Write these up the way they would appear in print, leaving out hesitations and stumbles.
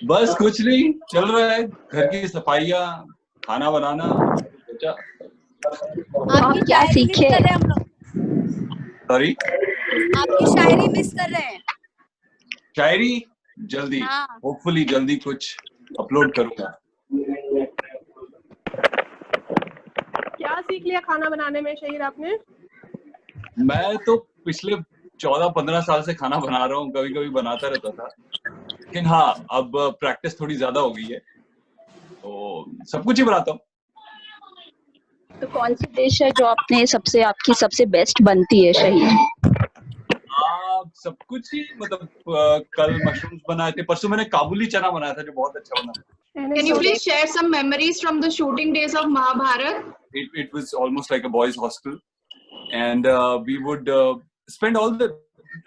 बस कुछ नहीं, चल रहा है, घर की सफाइयाँ, खाना बनाना। आपकी क्या शायरी मिस सीखे? कर रहे हैं हम लोग। सॉरी, आपकी शायरी मिस कर रहे हैं। शायरी जल्दी, हाँ। होपफुली जल्दी कुछ अपलोड करूंगा। क्या सीख लिया खाना बनाने में शहीर आपने? मैं तो पिछले 14-15 साल से खाना बना रहा हूँ, कभी कभी बनाता रहता था, लेकिन हाँ अब प्रैक्टिस थोड़ी ज्यादा हो गई है, तो सब कुछ ही बनाता हूँ। तो कौन सी डिश है जो आपकी सबसे बेस्ट बनती है शहीर? सब कुछ ही, मतलब कल मशरूम्स बनाए थे, परसों मैंने काबुली चना बनाया था जो बहुत अच्छा बना था। Can you please share some memories from the shooting days of Mahabharat? It was almost like a boys' hostel, and we would spend all the,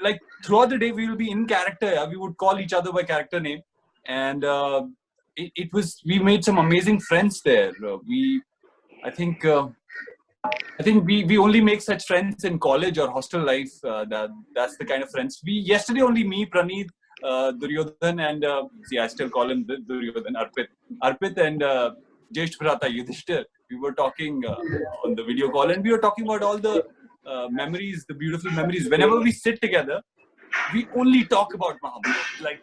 like, throughout the day we will be in character. We would call each other by character name, and we made some amazing friends there. I think we only make such friends in college or hostel life. That's the kind of friends yesterday only me, Praneeth, Duryodhan, and see, I still call him Duryodhan, Arpit and Jesh Bhrata Yudhishthir. We were talking on the video call, and we were talking about all the memories, the beautiful memories. Whenever we sit together, we only talk about Mahabharat. Like,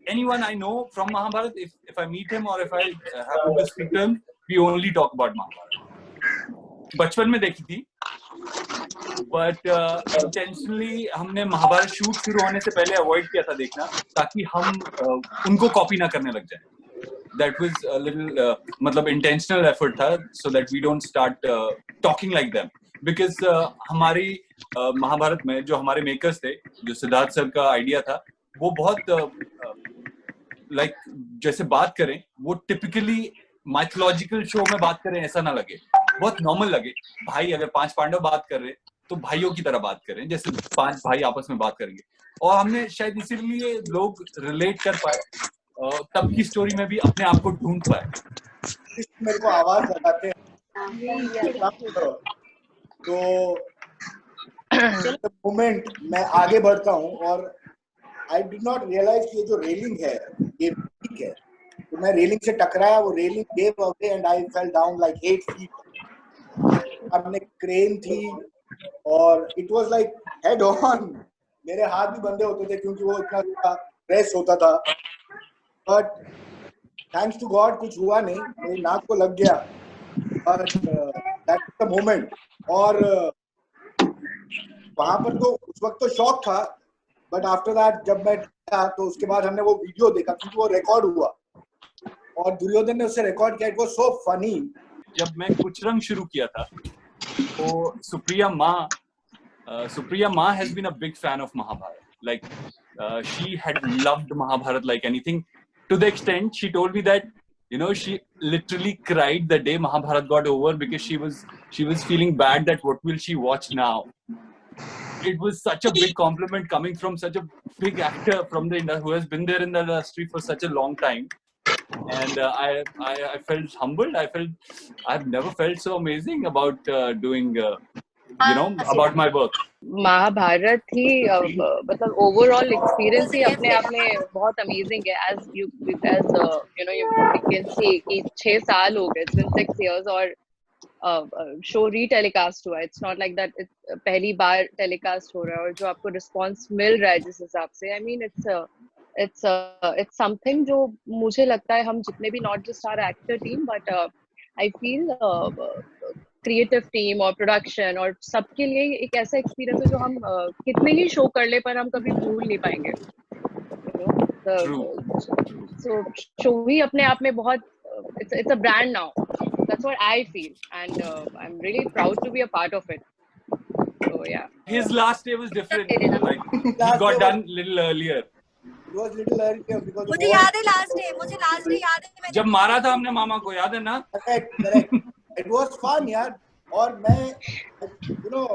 anyone I know from Mahabharat, if I meet him or if I happen to speak to him, we only talk about Mahabharat. बचपन में देखी थी, but intentionally हमने Mahabharat shoot शुरू होने से पहले avoid किया था देखना, ताकि हम उनको कॉपी ना करने लग जाए. That was a little मतलब intentional effort था, so that we don't start talking like them, because हमारी महाभारत में जो हमारे मेकर्स थे, जो सिद्धार्थ सर का आइडिया था, वो बहुत लाइक जैसे बात करें वो टिपिकली माइथोलॉजिकल शो में बात करें ऐसा ना लगे, बहुत नॉर्मल लगे. भाई अगर 5 पांडव बात कर रहे तो भाइयों की तरह बात करें, जैसे 5 भाई आपस में बात करेंगे. और हमने शायद इसीलिए लोग रिलेट कर पाए, तब की स्टोरी में भी अपने आप को ढूंढ पाए. मेरे को आवाज लगाते हैं तो मोमेंट मैं आगे बढ़ता हूँ, और आई डिड नॉट रियलाइज कि ये जो रेलिंग है ये ठीक है, तो मैं रेलिंग से टकराया, वो railing gave away and I fell down like 8 feet. सामने क्रेन थी और it was like head on. मेरे हाथ भी बंधे होते थे क्योंकि वो इतना प्रेस होता था, बट थैंक्स टू गॉड कुछ हुआ नहीं, मेरी नाक को लग गया. But that's the moment. और वहां पर तो उस वक्त तो शॉक था, बट आफ्टर दैट जब मैं था तो उसके बाद हमने वो वीडियो देखा क्योंकि वो रिकॉर्ड हुआ और दुर्योधन ने उसे रिकॉर्ड किया. It was so funny. जब मैं कुछ रंग शुरू किया था तो सुप्रिया माँ has been a big fan of Mahabharat. Like she had loved Mahabharat like anything, to the extent she told me that, you know, she literally cried the day Mahabharat got over because she was feeling bad that what will she watch now. It was such a big compliment coming from such a big actor from the industry who has been there in the industry for such a long time. And I felt humbled. I've never felt so amazing about doing about my work. Mahabharat ही मतलब overall experience ही अपने आप में बहुत amazing है. as you know you can see कि 6 साल हो गए, it's been 6 years और शो रीटेलीकास्ट हुआ. इट्स नॉट लाइक दैट पहली बार टेलीकास्ट हो रहा है, और जो आपको रिस्पॉन्स मिल रहा है जिस हिसाब से, आई मीन इट्स समथिंग जो मुझे लगता है हम जितने भी, not just our actor team but I feel creative team और प्रोडक्शन और सबके लिए एक ऐसा एक्सपीरियंस है जो हम कितने ही शो कर ले पर हम कभी भूल नहीं पाएंगे. सो शो ही अपने आप में बहुत, it's a brand now. That's what I feel, and I'm really proud to be a part of it. So yeah. His last day was different. Like he got done little earlier. It was little earlier because मुझे याद है last day याद है जब मारा था हमने मामा को, याद है ना? Correct. It was fun यार. और मैं, you know,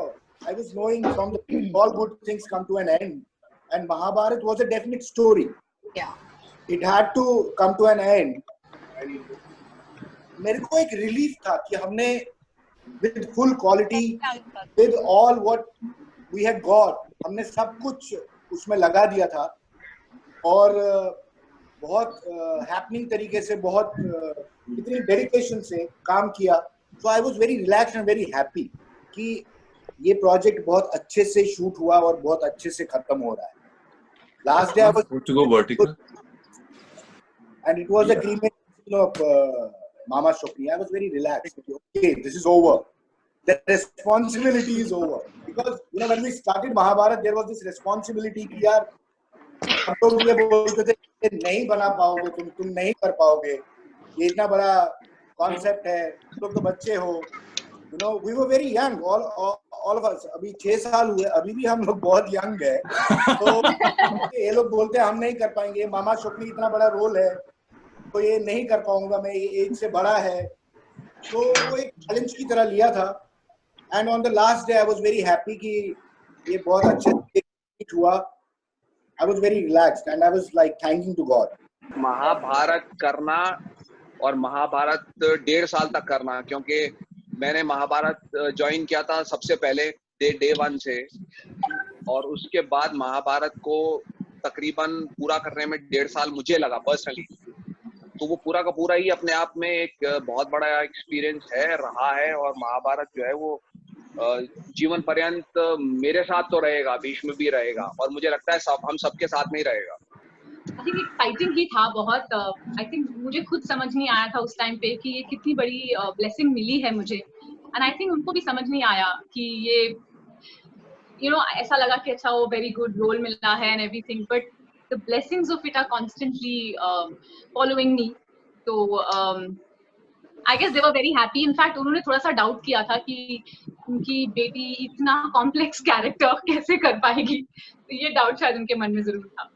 I was knowing from the all good things come to an end, and Mahabharat was a definite story. Yeah. It had to come to an end. मेरे को एक relief था कि हमने with full quality, with all what we had got, हमने सब कुछ उसमें लगा दिया था. और बहुत हैपनिंग तरीके से, बहुत इतनी डेडिकेशन से काम किया. So I was very relaxed and very happy कि ये प्रोजेक्ट बहुत अच्छे से शूट हुआ और बहुत अच्छे से खत्म हो रहा है. Last day I was to go vertical. and it was a cremation of Mama Shokni. I was very relaxed. Okay, this is over. The responsibility is over. Because when we started Mahabharat, there was this responsibility कि यार हम लोग ये बोलते थे कि नहीं बना पाओगे तुम नहीं कर पाओगे, ये इतना बड़ा कॉन्सेप्ट है, तुम लोग तो बच्चे हो. We were very young, all of us. अभी 6 साल हुए, अभी भी हम लोग बहुत यंग है. तो ये लोग बोलते हैं हम नहीं कर पाएंगे, मामा शोकनी इतना बड़ा रोल है तो ये नहीं कर पाऊंगा मैं, ये एज से बड़ा है. तो वो एक चैलेंज की तरह लिया था. And on the last day I was very happy कि ये बहुत अच्छे से हुआ. I was very relaxed and I was like thanking to God. Mahabharat करना और महाभारत 1.5 साल तक करना, क्योंकि मैंने महाभारत ज्वाइन किया था सबसे पहले डे 1 से, और उसके बाद महाभारत को तकरीबन पूरा करने में 1.5 साल मुझे लगा पर्सनली. तो वो पूरा का पूरा ही अपने आप में एक बहुत बड़ा एक्सपीरियंस रहा है. और महाभारत जो है वो जीवन पर्यंत मेरे साथ तो रहेगा, बीच में भी रहेगा, और मुझे लगता है हम सबके साथ में ही रहेगा. आई थिंक एक्साइटिंग ही था बहुत. आई थिंक मुझे खुद समझ नहीं आया था उस टाइम पे कि ये कितनी बड़ी ब्लेसिंग मिली है मुझे. एंड आई थिंक उनको भी समझ नहीं आया कि ये ऐसा लगा कि अच्छा वो वेरी गुड रोल मिला है and everything, but the blessings of it are constantly following me. तो I guess they were very happy. In fact उन्होंने थोड़ा सा डाउट किया था कि उनकी बेटी इतना कॉम्प्लेक्स कैरेक्टर कैसे कर पाएगी. तो ये डाउट शायद उनके मन में जरूर था.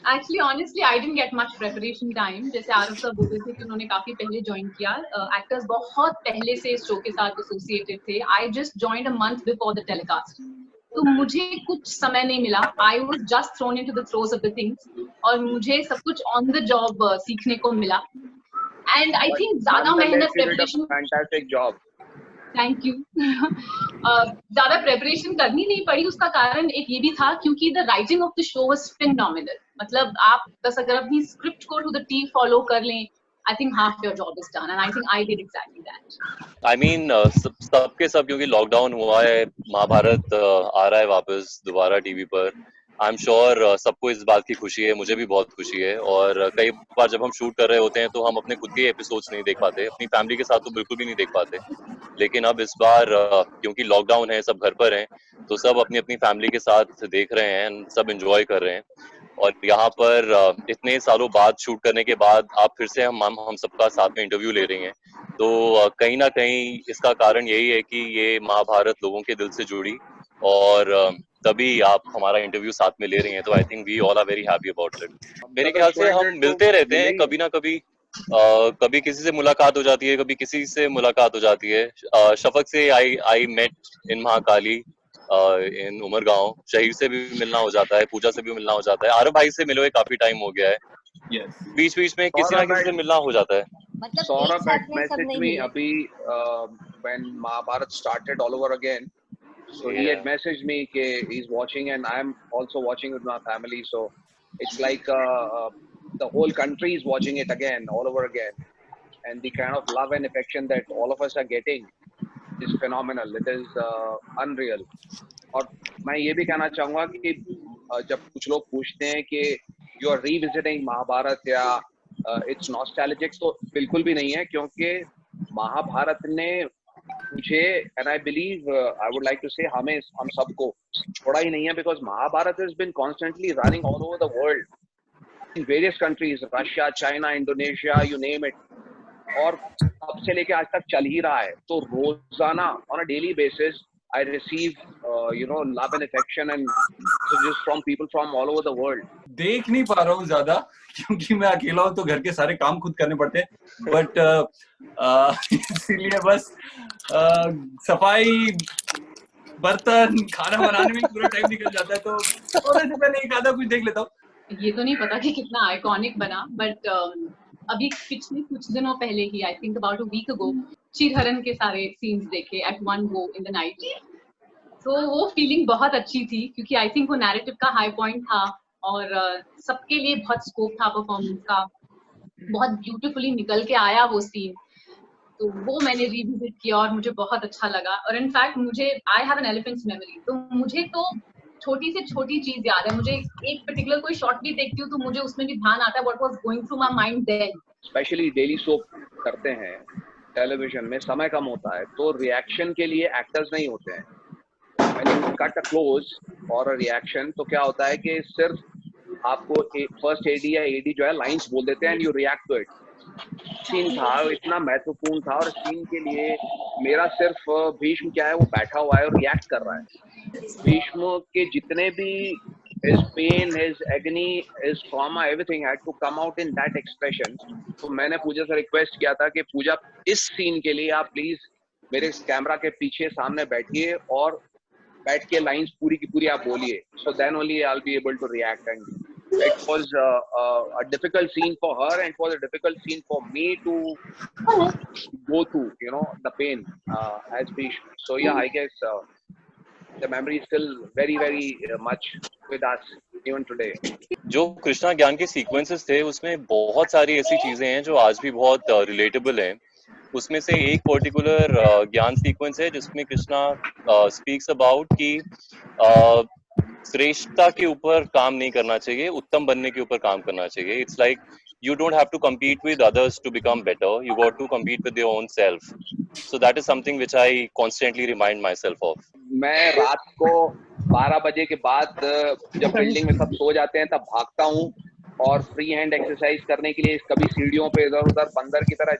Actually, honestly, I didn't get much preparation time. जैसे आरव सर बोल रहे थे कि उन्होंने काफी पहले ज्वाइन किया. एक्टर्स बहुत पहले से इस शो के साथ एसोसिएटेड थे. I just joined a month before the telecast. तो मुझे कुछ समय नहीं मिला. I was just thrown into the throes of the things. और मुझे सब कुछ on the job सीखने को मिला. And I think ज्यादा मेहनत preparation. Fantastic job. Thank you. ज्यादा प्रेपरेशन करनी नहीं पड़ी. उसका कारण एक ये भी था क्योंकि the writing of the show was phenomenal. मतलब आप बस अगर अपनी स्क्रिप्ट को टू द टी फॉलो कर लें, I think half your job is done. And I think I did exactly that. I mean सबके सब, क्योंकि लॉकडाउन हुआ है, महाभारत आ रहा है वापस दोबारा टीवी पर. आई एम श्योर सबको इस बात की खुशी है, मुझे भी बहुत खुशी है. और कई बार जब हम शूट कर रहे होते हैं तो हम अपने खुद के एपिसोड्स नहीं देख पाते, अपनी फैमिली के साथ तो बिल्कुल भी नहीं देख पाते. लेकिन अब इस बार क्योंकि लॉकडाउन है, सब घर पर हैं, तो सब अपनी अपनी फैमिली के साथ देख रहे हैं, सब एंजॉय कर रहे हैं. और यहाँ पर इतने सालों बाद शूट करने के बाद आप फिर से हम सबका साथ में इंटरव्यू ले रही हैं. तो कहीं ना कहीं इसका कारण यही है कि ये महाभारत लोगों के दिल से जुड़ी, और तभी आप हमारा इंटरव्यू साथ में ले रही हैं. तो I think we all are very happy about it. मेरे ख्याल से हम मिलते रहते हैं कभी ना कभी. कभी किसी से मुलाकात हो जाती है, कभी किसी से मुलाकात हो जाती है. शफक से आई मेट इन महाकाली इन उमरगांव. शहीर से भी मिलना हो जाता है, पूजा से भी मिलना हो जाता है. आरव भाई से मिले हुए काफी टाइम हो गया है. बीच बीच में किसी ना किसी से मिलना हो जाता है. सौरभ had messaged me अभी when Mahabharat started all over again. So he had messaged me कि he's watching and I'm also watching with my family. So it's like the whole country is watching it again, all over again. And the kind of love and affection that all of us are getting is phenomenal. It is unreal. और मैं ये भी कहना चाहूँगा कि जब कुछ लोग पूछते हैं कि you are revisiting महाभारत या it's nostalgic, तो बिल्कुल भी नहीं है, क्योंकि महाभारत ने मुझे and I believe I would like to say हम सबको छोड़ा ही नहीं है, because Mahabharat has been constantly running all over the world in various countries, Russia, China, Indonesia, you name it. और अब से लेके आज तक चल ही रहा है. तो रोजाना on a daily basis I receive love and affection and messages from people from all over the world. देख नहीं पा रहा हूँ ज्यादा क्योंकि मैं अकेला हूँ, तो घर के सारे काम खुद करने पड़ते हैं. बट इसीलिए बस सफाई, बर्तन, खाना बनाने में पूरा टाइम निकल जाता है. तो थोड़े से पहले एक आधा कुछ देख लेता हूँ. ये तो नहीं पता कि कितना आइकॉनिक बना, बट अभी पिछले कुछ दिनों पहले ही, I think about a week ago, चिरहरण के सारे सीन्स देखे at one go in the night. तो वो फीलिंग बहुत अच्छी थी, क्योंकि आई थिंक वो नैरेटिव का हाई पॉइंट था और सबके लिए बहुत स्कोप था परफॉर्मेंस का, बहुत ब्यूटीफुली निकल के आया वो सीन, तो वो मैंने रिविजिट किया और मुझे बहुत अच्छा लगा। और इनफैक्ट मुझे I have an elephants memory, तो मुझे तो छोटी से छोटी चीज याद है। मुझे एक पर्टिकुलर कोई शॉट भी देखती हूँ तो मुझे उसमें भी ध्यान आता है what was going through my mind then. Specially daily soap करते हैं, टेलीविजन में समय कम होता है, तो रिएक्शन के लिए एक्टर्स नहीं होते हैं। When you cut a close or a reaction, तो क्या होता है कि सिर्फ आपको फर्स्ट एडी या एडी जो है लाइंस बोल देते हैं and you react to it. Scene था इतना महत्वपूर्ण था और सीन के लिए मेरा सिर्फ भीष्म क्या है वो बैठा हुआ है और रिएक्ट कर रहा है। भीष्म के जितने भी his pain, his agony, his trauma, everything had to come out in that expression. तो मैंने पूजा से रिक्वेस्ट किया था कि पूजा इस सीन के लिए आप प्लीज मेरे कैमरा के पीछे सामने बैठिए और बैठ के लाइंस पूरी की पूरी आप बोलिए, so then only I'll be able to react. And it was a difficult scene for her and it was a difficult scene for me to go through, you know, the pain as Bhishma. So yeah, I guess the memory is still very much with us even today. जो कृष्णा ज्ञान के sequences थे उसमें बहुत सारी ऐसी चीजें हैं जो आज भी बहुत रिलेटेबल हैं। उसमें से एक पर्टिकुलर ज्ञान सीक्वेंस है जिसमें कृष्णा स्पीक्स अबाउट कि श्रेष्ठता के ऊपर काम नहीं करना चाहिए, उत्तम बनने के ऊपर काम करना चाहिए। It's like you don't have to compete with others to become better, you got to compete with your own self. So that is something which I constantly remind myself of. मैं रात को 12 बजे के बाद जब बिल्डिंग में सब सो जाते हैं तब भागता हूँ और फ्री हैंड एक्सरसाइज करने के लिए कभी सीढ़ियों पे इधर उधर बंदर की तरह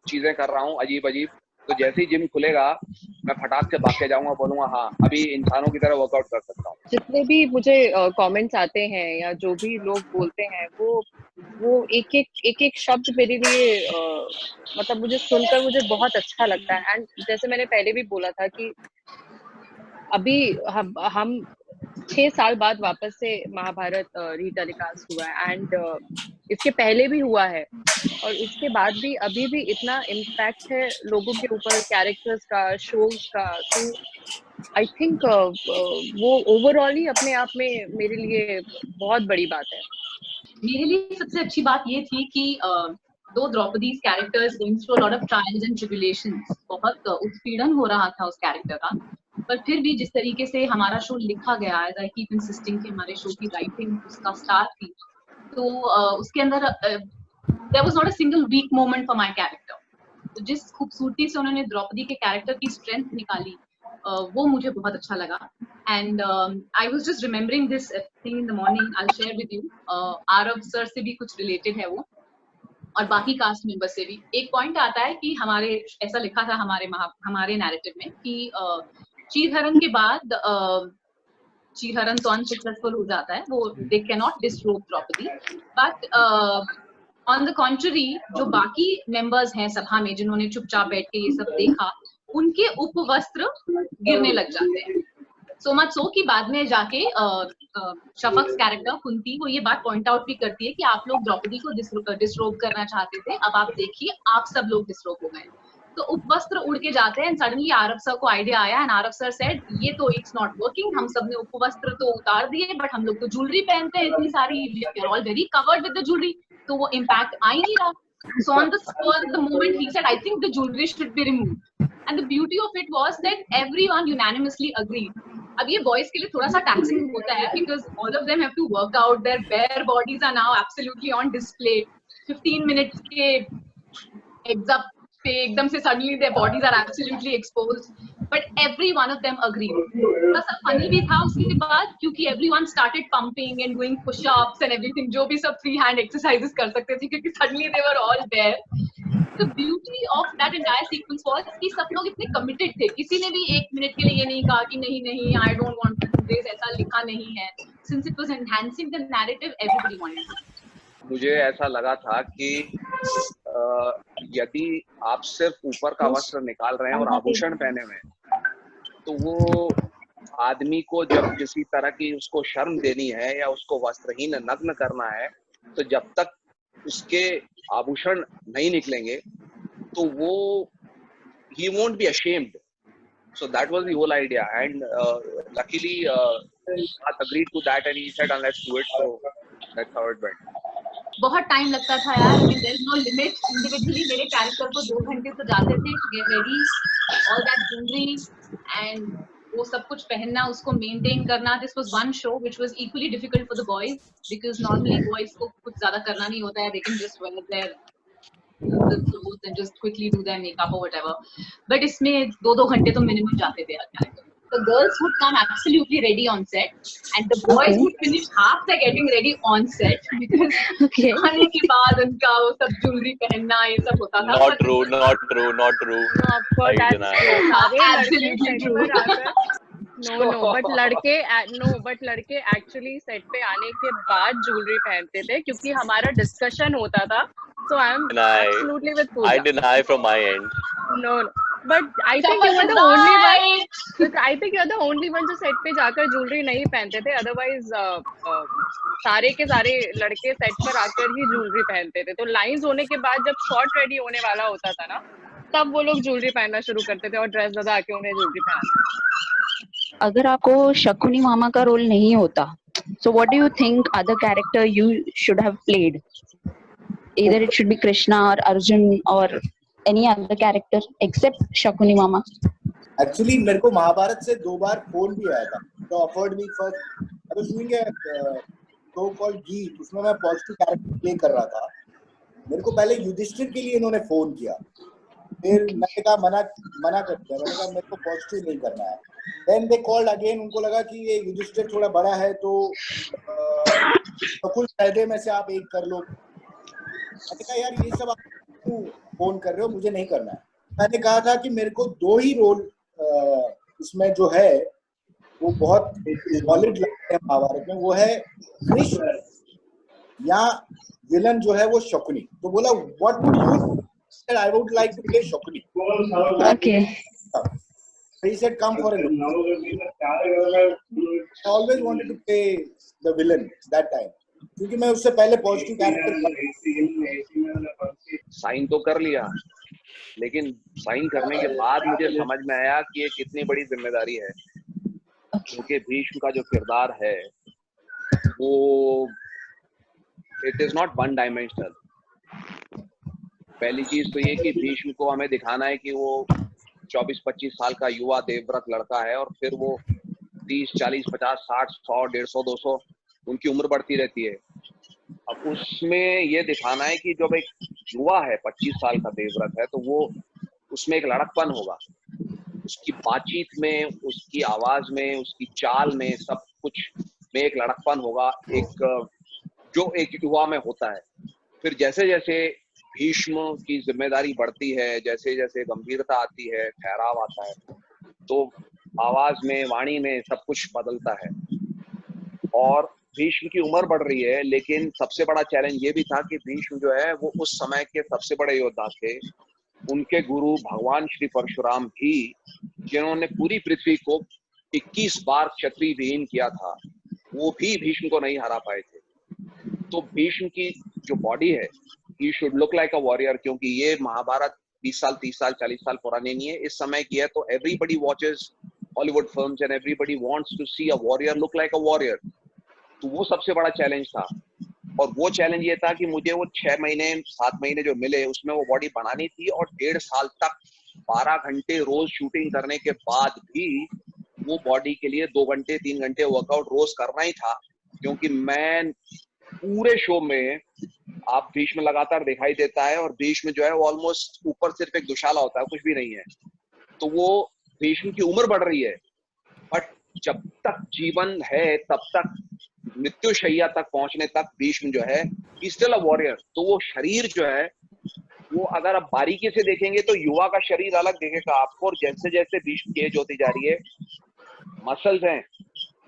चीजें कर रहा हूँ अजीब अजीब। तो जैसे ही जिम खुलेगा मैं फटाक से भाग के जाऊंगा, बोलूंगा हाँ अभी इंसानों की तरह वर्कआउट कर सकता हूँ। जितने भी मुझे कमेंट्स आते हैं या जो भी लोग बोलते हैं वो एक एक शब्द मेरे लिए मतलब मुझे सुनकर मुझे बहुत अच्छा लगता है। एंड जैसे मैंने पहले भी बोला था कि अभी हम 6 साल बाद वापस से महाभारत रीटेलीकास्ट हुआ है एंड इसके पहले भी हुआ है और उसके बाद भी अभी भी इतना इम्पैक्ट है लोगों के ऊपर, कैरेक्टर्स का, शोज का। तो आई थिंक वो ओवरऑल ही अपने आप में मेरे लिए बहुत बड़ी बात है। मेरे लिए सबसे अच्छी बात ये थी कि दो Draupadi's characters going through a lot of trials and tribulations, बहुत उत्पीड़न हो रहा था उस कैरेक्टर का, पर फिर भी जिस तरीके से हमारा शो लिखा गया, एज आई कीप इंसिस्टिंग कि हमारे शो की राइटिंग उसका स्टार थी, तो उसके अंदर there was not a single weak moment for my character. तो जिस खूबसूरती से उन्होंने द्रौपदी के कैरेक्टर की स्ट्रेंथ निकाली वो मुझे बहुत अच्छा लगा। And I was just remembering this thing in the morning, I will share with you. Aarav sir से भी कुछ रिलेटेड है वो और बाकी कास्ट मेंबर से भी। एक पॉइंट आता है कि हमारे ऐसा लिखा था हमारे नैरेटिव में कि चीरहरण के बाद चीरहरण तो अनसक्सेसफुल हो जाता है, वो they can not disrobe Draupadi, but on the contrary जो बाकी मेंबर्स हैं सभा में जिन्होंने चुपचाप बैठ के ये सब देखा, उनके उपवस्त्र गिरने लग जाते हैं। सो मच सो कि बाद में जाके शफक्स कैरेक्टर कुंती वो ये बात पॉइंट आउट भी करती है कि आप लोग द्रौपदी को डिस्रोब करना चाहते थे, अब आप देखिए आप सब लोग डिस्रोब हो गए। तो उपवस्त्र उड़ के जाते हैं एंड सडनली आरव सर को आइडिया आया एंड आरव सर सेड ये तो इट्स नॉट वर्किंग, हम सब ने उपवस्त्र तो उतार दिए बट हम लोग तो ज्वेलरी पहनते हैं इतनी सारी, we are all very covered with the jewellery, तो वो इम्पैक्ट आ ही नहीं रहा। So on the spur of the moment he said I think the jewelry should be removed and the beauty of it was that everyone unanimously agreed. अब ये boys के लिए थोड़ा सा taxing होता है because all of them have to work out, their bare bodies are now absolutely on display, 15 minutes के eggs up पे एकदम से suddenly their bodies are absolutely exposed, but every one of them agreed. थोड़ा सा funny भी था उसके बाद क्योंकि everyone started pumping and doing push-ups and everything, जो भी सब free hand exercises कर सकते थे क्योंकि suddenly they were all there. The beauty of that entire sequence was कि सब लोग इतने committed थे, किसी ने भी एक मिनट के लिए ये नहीं कहा कि नहीं I don't want to do this, ऐसा लिखा नहीं है. Since it was enhancing the narrative, everybody wanted it. मुझे ऐसा लगा था कि यदि आप सिर्फ ऊपर का वस्त्र निकाल रहे हैं और आभूषण पहने हुए हैं तो वो आदमी को जब किसी तरह की उसको शर्म देनी है या उसको वस्त्रहीन नग्न करना है तो जब तक उसके आभूषण नहीं निकलेंगे तो वो he won't be ashamed. So that was the whole idea and luckily Siddharth agreed to that and he said, let's do it. So that's how it went. बहुत टाइम लगता था यार. I mean, there is no limit. Individually मेरे character को 2 घंटे तो जाते थे to get ready, all that jewelry and वो सब कुछ पहनना, उसको मेंटेन करना. This was one show which was equally difficult for the boys because normally boys को कुछ ज़्यादा करना नहीं होता है. They can just wear their the clothes and just quickly do their makeup or whatever. But इसमें 2 घंटे तो minimum जाते थे हर character. The girls would come absolutely ready on set, and the boys would finish half the getting ready on set because आने के बाद उनका वो सब jewelry पहनना ये सब होता था. Not true, not true, not true. No, of course I that's deny. true. सारे Absolutely लड़के set true. पर आकर but लड़के actually set पे आने के बाद jewelry पहनते थे क्योंकि हमारा discussion होता था. So I am absolutely with Pooja. I deny from my end. No. But I think you were the only one. I think you're the only one जो set पे जाकर jewelry नहीं पहनते थे. Otherwise, सारे के सारे लड़के set पर आकर ही jewelry पहनते थे. तो lines होने के बाद जब shot ready होने वाला होता था ना, तब वो लोग jewelry पहनना शुरू करते थे और dress लगा के उन्हें jewelry पहनाते. अगर आपको शकुनी मामा का रोल नहीं होता, so what do you think other character you should have played? Either it should be Krishna or Arjun or any other character except Shakuni Mama. Actually मेरे को महाभारत से 2 बार फोन भी आया था. तो offered me first. I was doing a show called Geet. उसमें मैं positive character play कर रहा था. मेरे को पहले युधिष्ठिर के लिए इन्होंने फोन किया. फिर मैंने कहा मना कर दिया. मैंने कहा मेरे को पॉजिटिव नहीं करना है. Then they called again. उनको लगा कि ये युधिष्ठिर थोड़ा बड़ा है तो नकुल सहदेव में से आप एक कर लो. मैंने कहा यार ये सब आप फोन कर रहे हो, मुझे नहीं करना है. मैंने कहा था कि मेरे को 2 ही रोल इसमें जो है वो बहुत सॉलिड लगते हैं महाभारत में. वो है कृष्ण या विलन जो है वो शकुनी. तो बोला what would you, I would like to play Shakuni. Okay. He said come for a look. I always wanted to play the villain that time. क्योंकि मैं उससे पहले पॉजिटिव कैरेक्टर साइन तो कर लिया, लेकिन साइन करने के बाद मुझे समझ में आया कि ये कितनी बड़ी जिम्मेदारी है. क्योंकि भीष्म का जो किरदार है वो it is not one dimensional. पहली चीज तो ये कि भीष्म को हमें दिखाना है कि वो 24-25 साल का युवा देवव्रत लड़का है और फिर वो 30, 40, 50, 60, 100, 150, 200 उनकी उम्र बढ़ती रहती है. अब उसमें ये दिखाना है कि जब एक युवा है 25 साल का देवव्रत है तो वो उसमें एक लड़कपन होगा. उसकी बातचीत में, उसकी आवाज में, उसकी चाल में, सब कुछ में एक लड़कपन होगा, एक जो एक युवा में होता है. फिर जैसे जैसे भीष्म की जिम्मेदारी बढ़ती है, जैसे जैसे गंभीरता आती है, ठहराव आता है, तो आवाज में, वाणी में सब कुछ बदलता है. और भीष्म की उम्र बढ़ रही है, लेकिन सबसे बड़ा चैलेंज ये भी था कि भीष्म जो है वो उस समय के सबसे बड़े योद्धा थे. उनके गुरु भगवान श्री परशुराम भी, जिन्होंने पूरी पृथ्वी को 21 बार क्षत्रिय विहीन किया था, वो भी भीष्म को नहीं हरा पाए थे. तो भीष्म की जो बॉडी है, he should look like a warrior. क्योंकि ये महाभारत 20 साल, 30 साल, 40 साल पुरानी नहीं है, इस समय की है. तो everybody watches Hollywood films and everybody wants to see a warrior look like a warrior. तो वो सबसे बड़ा चैलेंज था. और वो चैलेंज ये था कि मुझे वो 6 महीने 7 महीने जो मिले उसमें वो बॉडी बनानी थी. और 1.5 साल तक 12 घंटे रोज शूटिंग करने के बाद भी वो बॉडी के लिए 2 घंटे 3 घंटे वर्कआउट रोज करना ही था. क्योंकि मैं पूरे शो में आप भीष्म लगातार दिखाई देता है और भीष्म जो है वो ऑलमोस्ट ऊपर सिर्फ एक दुशाला होता है, कुछ भी नहीं है. तो वो भीष्म की उम्र बढ़ रही है, बट जब तक जीवन है तब तक मृत्यु शैया तक पहुंचने तक भीष्म जो है ही स्टिल अ वॉरियर. तो वो शरीर जो है वो अगर आप बारीकी से देखेंगे तो युवा का शरीर अलग दिखेगा आपको. और जैसे जैसे भीष्म की एज होती जा रही है, मसल्स हैं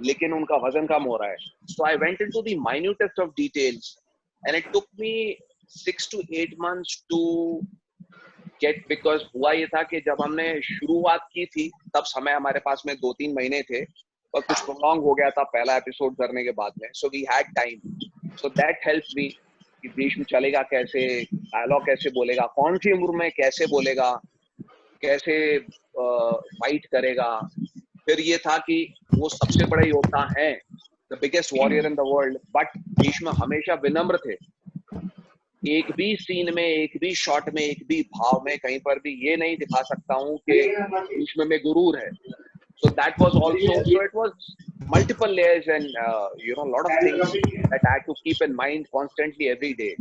लेकिन उनका वजन कम हो रहा है. So I went into the minutest of details and it took me 6 to 8 months to get. Because हुआ ये था कि जब हमने शुरुआत की थी तब समय हमारे पास में 2-3 महीने थे और कुछ प्रोलॉन्ग हो गया था पहला एपिसोड करने के बाद में. So we had time. So that help me कि भीष्म चलेगा कैसे, डायलॉग कैसे बोलेगा, कौन सी उम्र में कैसे बोलेगा, कैसे फाइट करेगा. फिर ये था कि वो सबसे बड़े योद्धा हैं, the biggest warrior in the world, but Bhishma हमेशा विनम्र थे। एक भी सीन में, एक भी शॉट में, एक भी भाव में कहीं पर भी ये नहीं दिखा सकता हूँ कि भीष्म में गुरूर है। So that was also, so it was multiple layers and you know, a lot of things that I had to keep in mind constantly every day.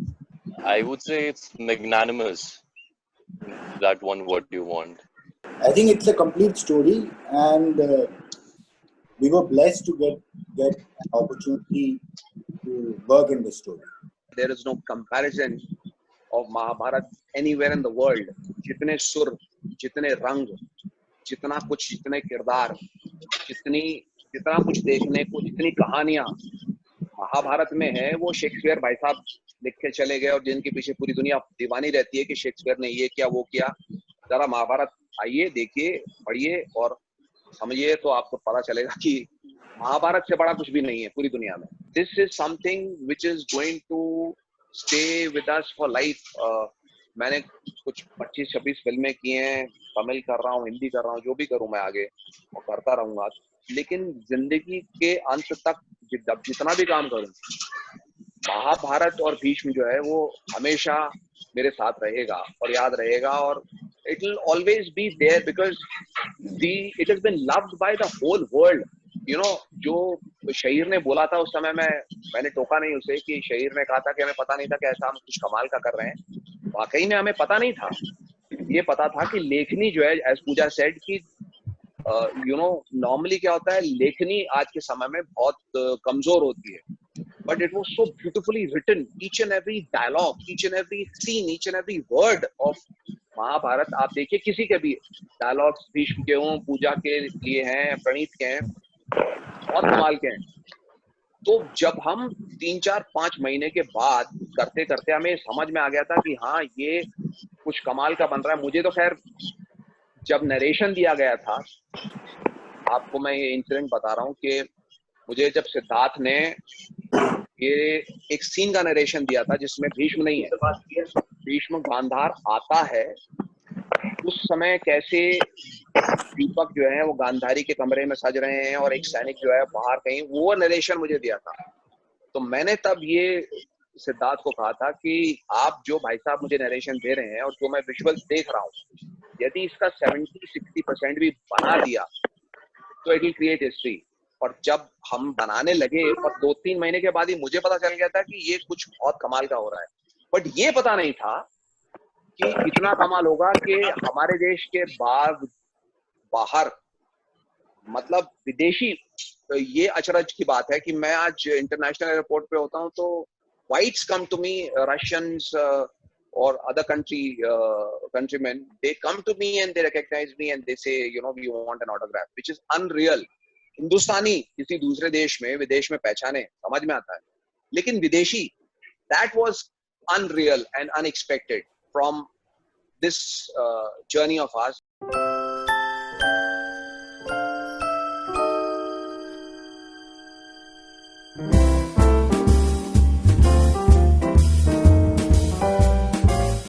I would say it's magnanimous. That one word you want. I think it's a complete story, and we were blessed to get an opportunity to work in this story. There is no comparison of Mahabharat anywhere in the world. जितने सुर, जितने रंग, जितना कुछ, जितने किरदार, जितना कुछ देखने को, जितनी कहानियां महाभारत में है, वो शेक्सपियर भाई साहब लिख के चले गए, और जिनके पीछे पूरी दुनिया दीवानी रहती है कि शेक्सपियर ने ये किया, वो किया। जरा महाभारत आइए, देखिए, पढ़िए और समझिए, तो आपको पता चलेगा कि महाभारत से बड़ा कुछ भी नहीं है पूरी दुनिया में। This is something which is going to stay with us for life. मैंने कुछ 25-26 फिल्में की हैं, तमिल कर रहा हूँ, हिंदी कर रहा हूँ, जो भी करूँ मैं आगे और करता रहूंगा, लेकिन जिंदगी के अंत तक जितना भी काम करूँ, महाभारत और भीष्म जो है वो हमेशा मेरे साथ रहेगा और याद रहेगा, और it will always be there because it has been loved by the whole world. You know, जो शहीर ने बोला था उस समय मैंने टोका नहीं उसे, कि शहीर ने कहा था कि हमें पता नहीं था कि ऐसा हम कुछ कमाल का कर रहे हैं। वाकई में हमें पता नहीं था, ये पता था कि लेखनी जो है, एज पूजा सेड, कि यू नो, नॉर्मली क्या होता है, लेखनी आज के समय में बहुत कमजोर होती है, but it was so beautifully written, each and every dialogue, each and every scene, each and every word of Mahabharata. आप देखिए किसी के भी डायलॉग्स, भीष्म के हों, पूजा के लिए हैं, प्रणीत के हैं, बहुत कमाल के हैं। तो जब हम 3-4-5 महीने के बाद करते करते हमें समझ में आ गया था कि हाँ, ये कुछ कमाल का बन रहा है। मुझे तो खैर जब नरेशन दिया गया था, आपको मैं ये इंसिडेंट बता रहा हूँ कि मुझे जब सिद्धार्थ ने ये एक सीन का नरेशन दिया था जिसमें भीष्म नहीं है, भीष्म गांधार आता है, उस समय कैसे दीपक जो है वो गांधारी के कमरे में सज रहे हैं और एक सैनिक जो है बाहर कहीं, वो नरेशन मुझे दिया था। तो मैंने तब ये सिद्धार्थ को कहा था कि आप जो भाई साहब मुझे नरेशन दे रहे हैं और जो मैं विजुअल देख रहा हूँ, यदि इसका 70-60% भी बना दिया तो इट विल क्रिएट हिस्ट्री। और जब हम बनाने लगे और 2-3 महीने के बाद ही मुझे पता चल गया था कि ये कुछ बहुत कमाल का हो रहा है, बट ये पता नहीं था कि इतना कमाल होगा कि हमारे देश के बाहर मतलब विदेशी, तो ये अचरज की बात है कि मैं आज इंटरनेशनल एयरपोर्ट पे होता हूँ तो whites come to me, Russians or other countrymen, they come to me and they recognize me and they say, you know, we want an autograph, which is unreal. हिंदुस्तानी किसी दूसरे देश में, विदेश में पहचाने, समझ में आता है, लेकिन विदेशी, that was unreal and unexpected from this journey of ours.